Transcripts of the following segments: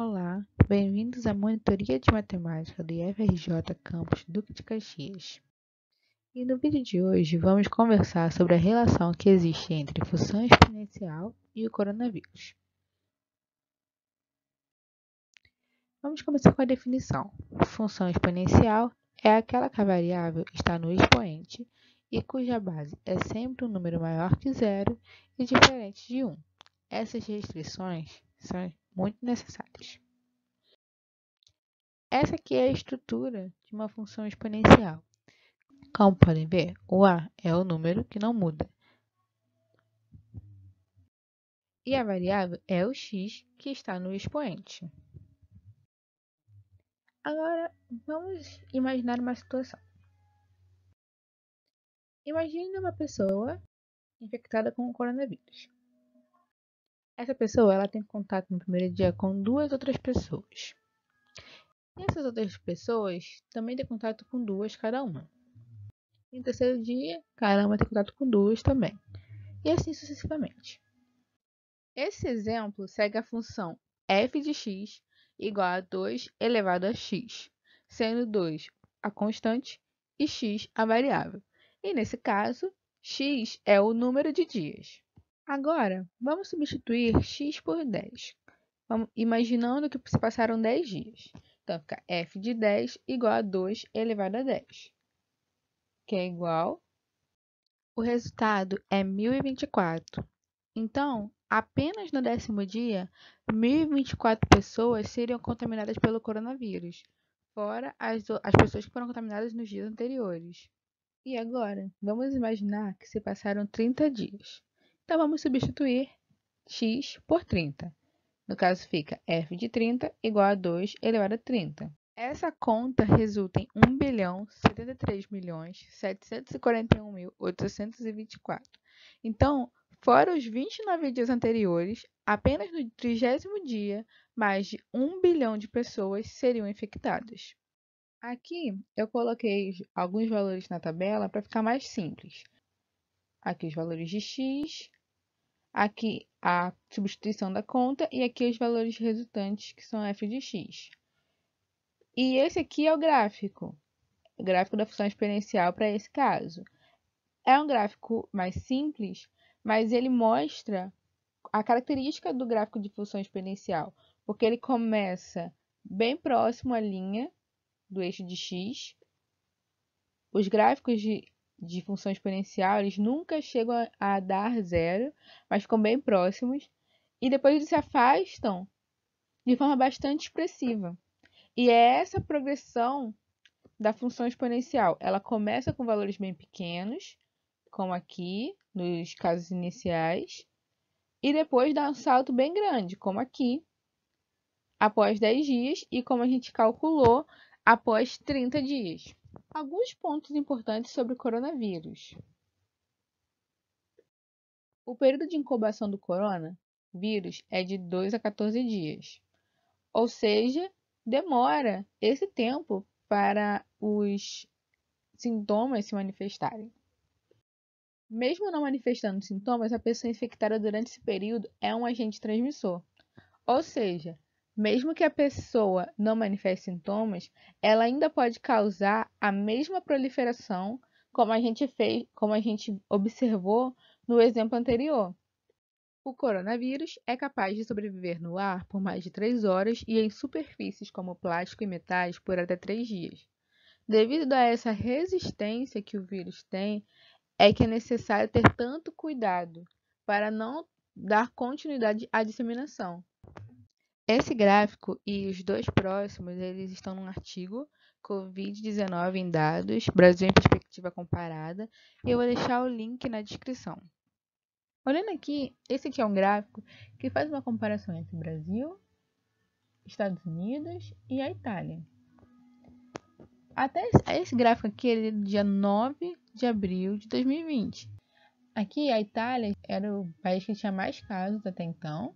Olá, bem-vindos à monitoria de matemática do IFRJ Campus Duque de Caxias. E no vídeo de hoje vamos conversar sobre a relação que existe entre função exponencial e o coronavírus. Vamos começar com a definição. Função exponencial é aquela que a variável está no expoente e cuja base é sempre um número maior que zero e diferente de 1. Essas restrições são muito necessárias. Essa aqui é a estrutura de uma função exponencial. Como podem ver, o a é o número que não muda. E a variável é o x que está no expoente. Agora, vamos imaginar uma situação. Imagine uma pessoa infectada com o coronavírus. Essa pessoa ela tem contato no primeiro dia com duas outras pessoas. E essas outras pessoas também têm contato com duas cada uma. E no terceiro dia, cada uma tem contato com duas também. E assim sucessivamente. Esse exemplo segue a função f de x igual a 2 elevado a x, sendo 2 a constante e x a variável. E nesse caso, x é o número de dias. Agora, vamos substituir x por 10, imaginando que se passaram 10 dias. Então, fica f de 10 igual a 2 elevado a 10, que é igual... O resultado é 1024. Então, apenas no 10º dia, 1024 pessoas seriam contaminadas pelo coronavírus, fora as pessoas que foram contaminadas nos dias anteriores. E agora, vamos imaginar que se passaram 30 dias. Então, vamos substituir x por 30. No caso, fica f de 30 igual a 2 elevado a 30. Essa conta resulta em 1.073.741.824. Então, fora os 29 dias anteriores, apenas no 30º dia, mais de 1 bilhão de pessoas seriam infectadas. Aqui eu coloquei alguns valores na tabela para ficar mais simples. Aqui os valores de x, aqui a substituição da conta e aqui os valores resultantes, que são f de x. E esse aqui é o gráfico da função exponencial para esse caso. É um gráfico mais simples, mas ele mostra a característica do gráfico de função exponencial, porque ele começa bem próximo à linha do eixo de x. Os gráficos de função exponencial, eles nunca chegam a dar zero, mas ficam bem próximos, e depois eles se afastam de forma bastante expressiva. E é essa progressão da função exponencial. Ela começa com valores bem pequenos, como aqui, nos casos iniciais, e depois dá um salto bem grande, como aqui, após 10 dias, e como a gente calculou, após 30 dias. Alguns pontos importantes sobre o coronavírus. O período de incubação do coronavírus é de 2 a 14 dias, ou seja, demora esse tempo para os sintomas se manifestarem. Mesmo não manifestando sintomas, a pessoa infectada durante esse período é um agente transmissor. Ou seja, mesmo que a pessoa não manifeste sintomas, ela ainda pode causar a mesma proliferação como a gente observou no exemplo anterior. O coronavírus é capaz de sobreviver no ar por mais de 3 horas e em superfícies como plástico e metais por até 3 dias. Devido a essa resistência que o vírus tem, é que é necessário ter tanto cuidado para não dar continuidade à disseminação. Esse gráfico e os dois próximos, eles estão num artigo Covid-19 em dados, Brasil em perspectiva comparada, e eu vou deixar o link na descrição. Olhando aqui, esse aqui é um gráfico que faz uma comparação entre o Brasil, Estados Unidos e a Itália. Até esse gráfico aqui ele é do dia 9 de abril de 2020. Aqui a Itália era o país que tinha mais casos até então.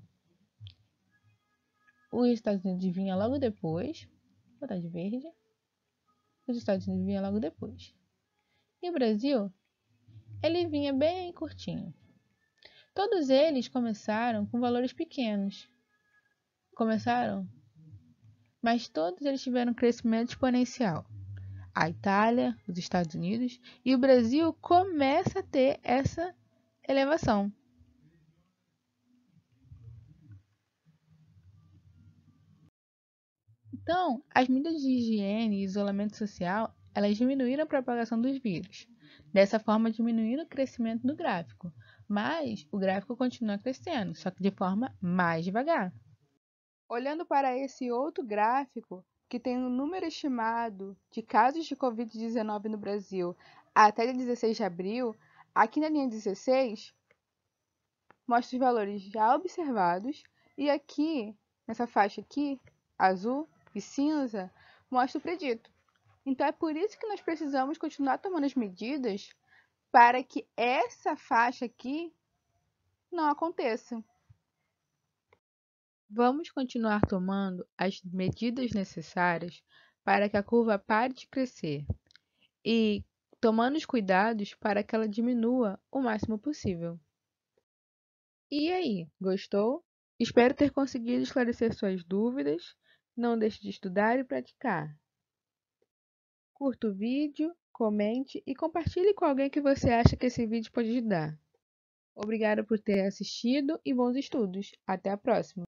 Os Estados Unidos vinha logo depois. Vou botar de verde. Os Estados Unidos vinha logo depois. E o Brasil, ele vinha bem curtinho. Todos eles começaram com valores pequenos. Começaram mas todos eles tiveram um crescimento exponencial. A Itália, os Estados Unidos e o Brasil começa a ter essa elevação. Então, as medidas de higiene e isolamento social, elas diminuíram a propagação dos vírus. Dessa forma, diminuindo o crescimento do gráfico. Mas o gráfico continua crescendo, só que de forma mais devagar. Olhando para esse outro gráfico, que tem um número estimado de casos de Covid-19 no Brasil até dia 16 de abril, aqui na linha 16, mostra os valores já observados e aqui, nessa faixa aqui, azul e cinza, mostra o predito. Então é por isso que nós precisamos continuar tomando as medidas para que essa faixa aqui não aconteça. Vamos continuar tomando as medidas necessárias para que a curva pare de crescer e tomando os cuidados para que ela diminua o máximo possível. E aí, gostou? Espero ter conseguido esclarecer suas dúvidas. Não deixe de estudar e praticar. Curta o vídeo, comente e compartilhe com alguém que você acha que esse vídeo pode ajudar. Obrigada por ter assistido e bons estudos. Até a próxima!